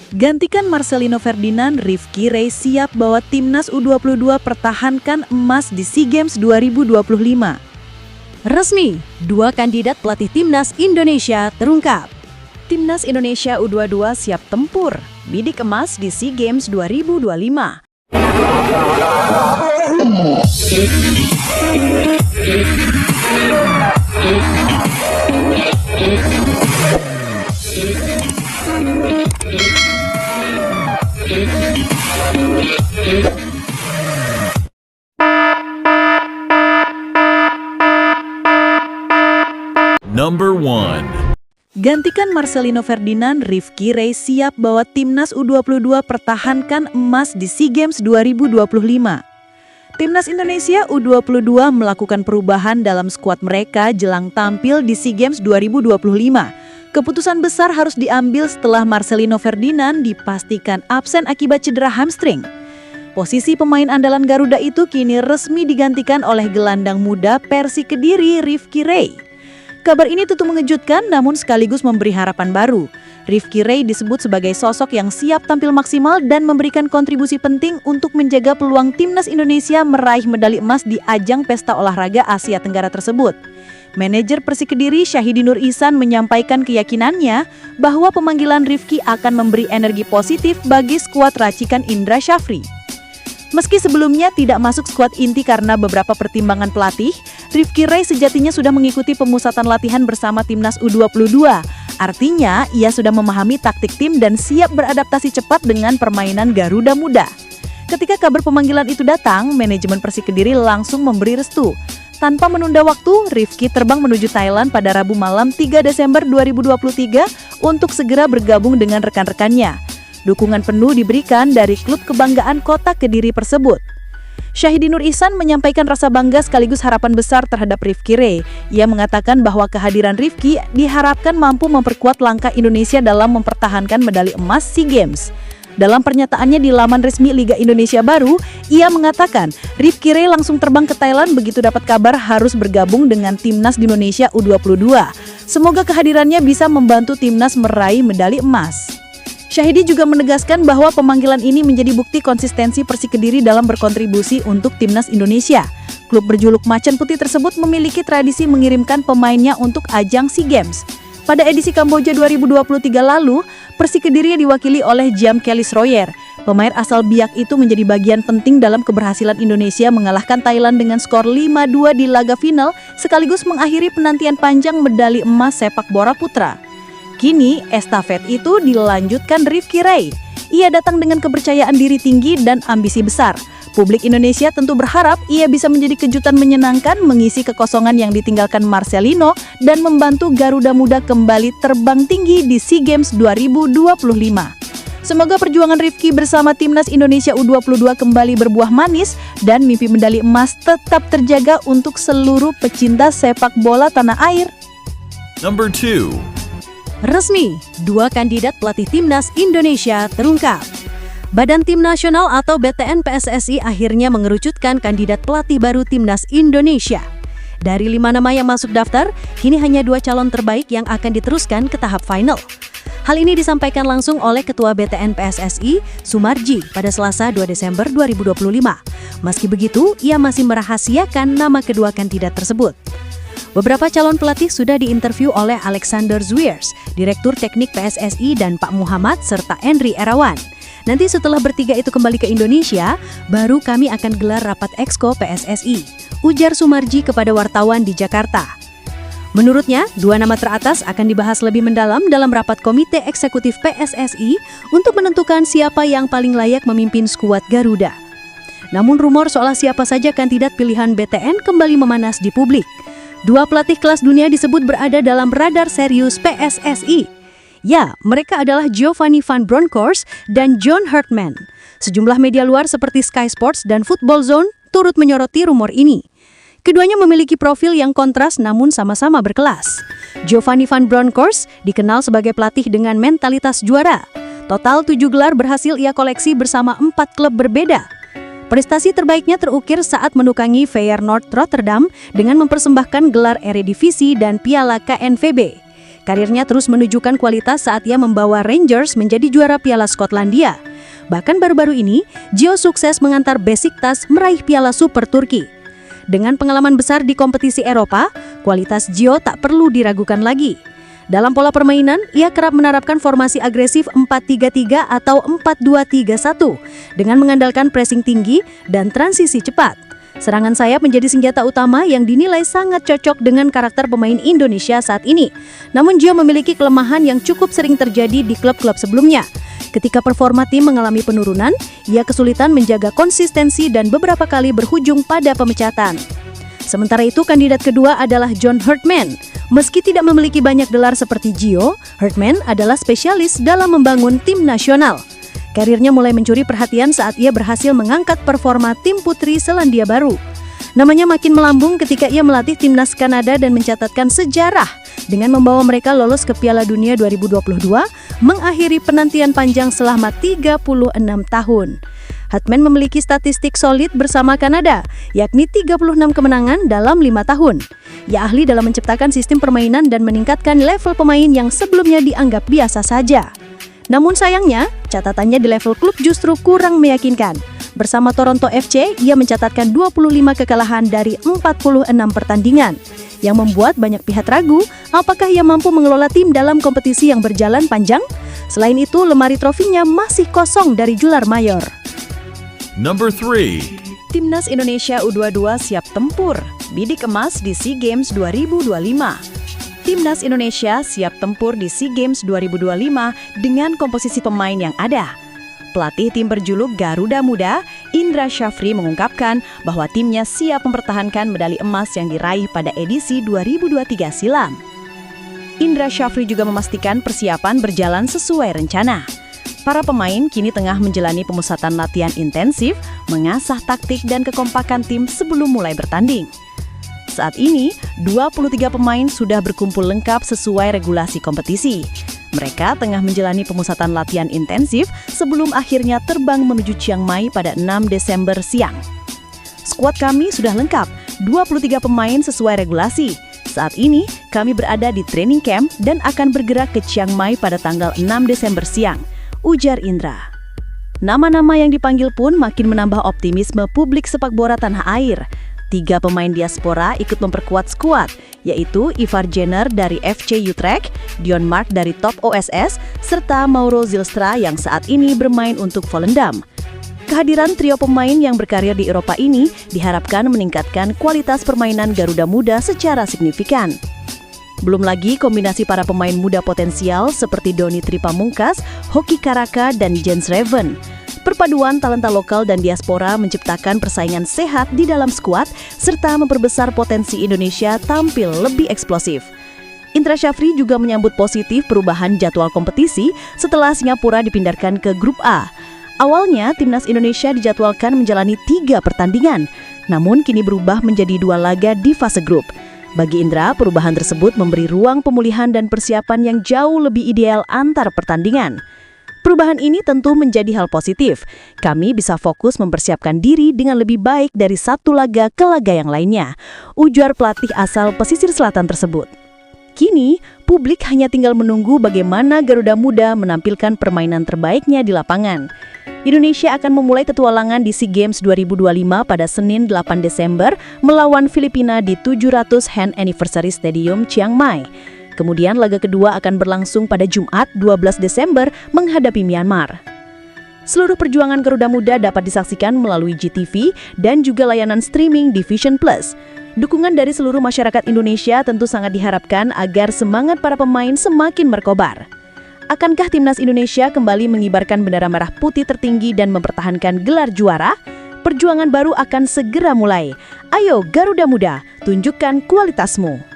Gantikan Marcelino Ferdinand, Rifki Ray siap bawa timnas U22 pertahankan emas di SEA Games 2025. Resmi, 2 kandidat pelatih timnas Indonesia terungkap. Timnas Indonesia U22 siap tempur, bidik emas di SEA Games 2025. Number 1. Gantikan Marcelino Ferdinand, Rifki Ray siap bawa timnas U22 pertahankan emas di SEA Games 2025. Timnas Indonesia U22 melakukan perubahan dalam skuad mereka jelang tampil di SEA Games 2025. Keputusan besar harus diambil setelah Marcelino Ferdinand dipastikan absen akibat cedera hamstring. Posisi pemain andalan Garuda itu kini resmi digantikan oleh gelandang muda Persi Kediri, Rifki Ray. Kabar ini tentu mengejutkan namun sekaligus memberi harapan baru. Rifki Ray disebut sebagai sosok yang siap tampil maksimal dan memberikan kontribusi penting untuk menjaga peluang timnas Indonesia meraih medali emas di ajang pesta olahraga Asia Tenggara tersebut. Manajer Persi Kediri Syahidi Nur Ihsan menyampaikan keyakinannya bahwa pemanggilan Rifki akan memberi energi positif bagi skuad racikan Indra Syafri. Meski sebelumnya tidak masuk skuad inti karena beberapa pertimbangan pelatih, Rifki Ray sejatinya sudah mengikuti pemusatan latihan bersama timnas U22. Artinya, ia sudah memahami taktik tim dan siap beradaptasi cepat dengan permainan Garuda Muda. Ketika kabar pemanggilan itu datang, manajemen Persi Kediri langsung memberi restu. Tanpa menunda waktu, Rifki terbang menuju Thailand pada Rabu malam 3 Desember 2023 untuk segera bergabung dengan rekan-rekannya. Dukungan penuh diberikan dari klub kebanggaan kota Kediri tersebut. Syahidi Nur Ihsan menyampaikan rasa bangga sekaligus harapan besar terhadap Rifki Ray. Ia mengatakan bahwa kehadiran Rifki diharapkan mampu memperkuat langkah Indonesia dalam mempertahankan medali emas SEA Games. Dalam pernyataannya di laman resmi Liga Indonesia Baru, ia mengatakan Rifki Ray langsung terbang ke Thailand begitu dapat kabar harus bergabung dengan timnas di Indonesia U22. Semoga kehadirannya bisa membantu timnas meraih medali emas. Syahidi juga menegaskan bahwa pemanggilan ini menjadi bukti konsistensi Persi Kediri dalam berkontribusi untuk timnas Indonesia. Klub berjuluk Macan Putih tersebut memiliki tradisi mengirimkan pemainnya untuk ajang SEA Games. Pada edisi Kamboja 2023 lalu, Persi Kediri diwakili oleh Jam Kelly Sroyer. Pemain asal Biak itu menjadi bagian penting dalam keberhasilan Indonesia mengalahkan Thailand dengan skor 5-2 di laga final, sekaligus mengakhiri penantian panjang medali emas sepak bola putra. Kini, estafet itu dilanjutkan Rifki Ray. Ia datang dengan kepercayaan diri tinggi dan ambisi besar. Publik Indonesia tentu berharap ia bisa menjadi kejutan menyenangkan mengisi kekosongan yang ditinggalkan Marcelino dan membantu Garuda Muda kembali terbang tinggi di SEA Games 2025. Semoga perjuangan Rifki bersama timnas Indonesia U22 kembali berbuah manis dan mimpi medali emas tetap terjaga untuk seluruh pecinta sepak bola tanah air. Number 2. Resmi, 2 kandidat pelatih timnas Indonesia terungkap. Badan Tim Nasional atau BTN PSSI akhirnya mengerucutkan kandidat pelatih baru timnas Indonesia. Dari 5 nama yang masuk daftar, kini hanya 2 calon terbaik yang akan diteruskan ke tahap final. Hal ini disampaikan langsung oleh Ketua BTN PSSI, Sumarji, pada Selasa 2 Desember 2025. Meski begitu, ia masih merahasiakan nama kedua kandidat tersebut. Beberapa calon pelatih sudah diinterview oleh Alexander Zwiers, Direktur Teknik PSSI, dan Pak Muhammad, serta Henry Erawan. Nanti setelah bertiga itu kembali ke Indonesia, baru kami akan gelar rapat Exco PSSI, ujar Sumarji kepada wartawan di Jakarta. Menurutnya, 2 nama teratas akan dibahas lebih mendalam dalam rapat Komite Eksekutif PSSI untuk menentukan siapa yang paling layak memimpin skuad Garuda. Namun rumor soal siapa saja kandidat pilihan BTN kembali memanas di publik. 2 pelatih kelas dunia disebut berada dalam radar serius PSSI. Ya, mereka adalah Giovanni Van Bronckhorst dan John Hartman. Sejumlah media luar seperti Sky Sports dan Football Zone turut menyoroti rumor ini. Keduanya memiliki profil yang kontras namun sama-sama berkelas. Giovanni Van Bronckhorst dikenal sebagai pelatih dengan mentalitas juara. Total 7 gelar berhasil ia koleksi bersama 4 klub berbeda. Prestasi terbaiknya terukir saat menukangi Feyenoord Rotterdam dengan mempersembahkan gelar Eredivisie dan Piala KNVB. Karirnya terus menunjukkan kualitas saat ia membawa Rangers menjadi juara Piala Skotlandia. Bahkan baru-baru ini, Gio sukses mengantar Besiktas meraih Piala Super Turki. Dengan pengalaman besar di kompetisi Eropa, kualitas Gio tak perlu diragukan lagi. Dalam pola permainan, ia kerap menerapkan formasi agresif 4-3-3 atau 4-2-3-1 dengan mengandalkan pressing tinggi dan transisi cepat. Serangan sayap menjadi senjata utama yang dinilai sangat cocok dengan karakter pemain Indonesia saat ini. Namun Gio memiliki kelemahan yang cukup sering terjadi di klub-klub sebelumnya. Ketika performa tim mengalami penurunan, ia kesulitan menjaga konsistensi dan beberapa kali berujung pada pemecatan. Sementara itu, kandidat kedua adalah John Herdman. Meski tidak memiliki banyak gelar seperti Gio, Herdman adalah spesialis dalam membangun tim nasional. Karirnya mulai mencuri perhatian saat ia berhasil mengangkat performa tim putri Selandia Baru. Namanya makin melambung ketika ia melatih timnas Kanada dan mencatatkan sejarah dengan membawa mereka lolos ke Piala Dunia 2022, mengakhiri penantian panjang selama 36 tahun. Herdman memiliki statistik solid bersama Kanada, yakni 36 kemenangan dalam 5 tahun. Ia ahli dalam menciptakan sistem permainan dan meningkatkan level pemain yang sebelumnya dianggap biasa saja. Namun sayangnya, catatannya di level klub justru kurang meyakinkan. Bersama Toronto FC, ia mencatatkan 25 kekalahan dari 46 pertandingan, yang membuat banyak pihak ragu apakah ia mampu mengelola tim dalam kompetisi yang berjalan panjang. Selain itu, lemari trofinya masih kosong dari gelar mayor. Number 3. Timnas Indonesia U22 siap tempur, bidik emas di SEA Games 2025. Timnas Indonesia siap tempur di SEA Games 2025 dengan komposisi pemain yang ada. Pelatih tim berjuluk Garuda Muda, Indra Syafri mengungkapkan bahwa timnya siap mempertahankan medali emas yang diraih pada edisi 2023 silam. Indra Syafri juga memastikan persiapan berjalan sesuai rencana. Para pemain kini tengah menjalani pemusatan latihan intensif, mengasah taktik dan kekompakan tim sebelum mulai bertanding. Saat ini, 23 pemain sudah berkumpul lengkap sesuai regulasi kompetisi. Mereka tengah menjalani pemusatan latihan intensif sebelum akhirnya terbang menuju Chiang Mai pada 6 Desember siang. Skuad kami sudah lengkap, 23 pemain sesuai regulasi. Saat ini, kami berada di training camp dan akan bergerak ke Chiang Mai pada tanggal 6 Desember siang, ujar Indra. Nama-nama yang dipanggil pun makin menambah optimisme publik sepak bola tanah air. 3 pemain diaspora ikut memperkuat skuad, yaitu Ivar Jenner dari FC Utrecht, Dion Mark dari Top OSS, serta Mauro Zylstra yang saat ini bermain untuk Volendam. Kehadiran trio pemain yang berkarir di Eropa ini diharapkan meningkatkan kualitas permainan Garuda Muda secara signifikan. Belum lagi kombinasi para pemain muda potensial seperti Doni Tripamungkas, Hoki Karaka, dan Jens Reven. Perpaduan talenta lokal dan diaspora menciptakan persaingan sehat di dalam skuad serta memperbesar potensi Indonesia tampil lebih eksplosif. Indra Syafri juga menyambut positif perubahan jadwal kompetisi setelah Singapura dipindahkan ke Grup A. Awalnya, Timnas Indonesia dijadwalkan menjalani 3 pertandingan, namun kini berubah menjadi 2 laga di fase grup. Bagi Indra, perubahan tersebut memberi ruang pemulihan dan persiapan yang jauh lebih ideal antar pertandingan. Perubahan ini tentu menjadi hal positif. Kami bisa fokus mempersiapkan diri dengan lebih baik dari satu laga ke laga yang lainnya, ujar pelatih asal pesisir selatan tersebut. Kini, publik hanya tinggal menunggu bagaimana Garuda Muda menampilkan permainan terbaiknya di lapangan. Indonesia akan memulai petualangan di SEA Games 2025 pada Senin 8 Desember melawan Filipina di 700 Hand Anniversary Stadium Chiang Mai. Kemudian laga kedua akan berlangsung pada Jumat 12 Desember menghadapi Myanmar. Seluruh perjuangan Garuda Muda dapat disaksikan melalui GTV dan juga layanan streaming di Vision Plus. Dukungan dari seluruh masyarakat Indonesia tentu sangat diharapkan agar semangat para pemain semakin berkobar. Akankah Timnas Indonesia kembali mengibarkan bendera merah putih tertinggi dan mempertahankan gelar juara? Perjuangan baru akan segera mulai. Ayo Garuda Muda, tunjukkan kualitasmu.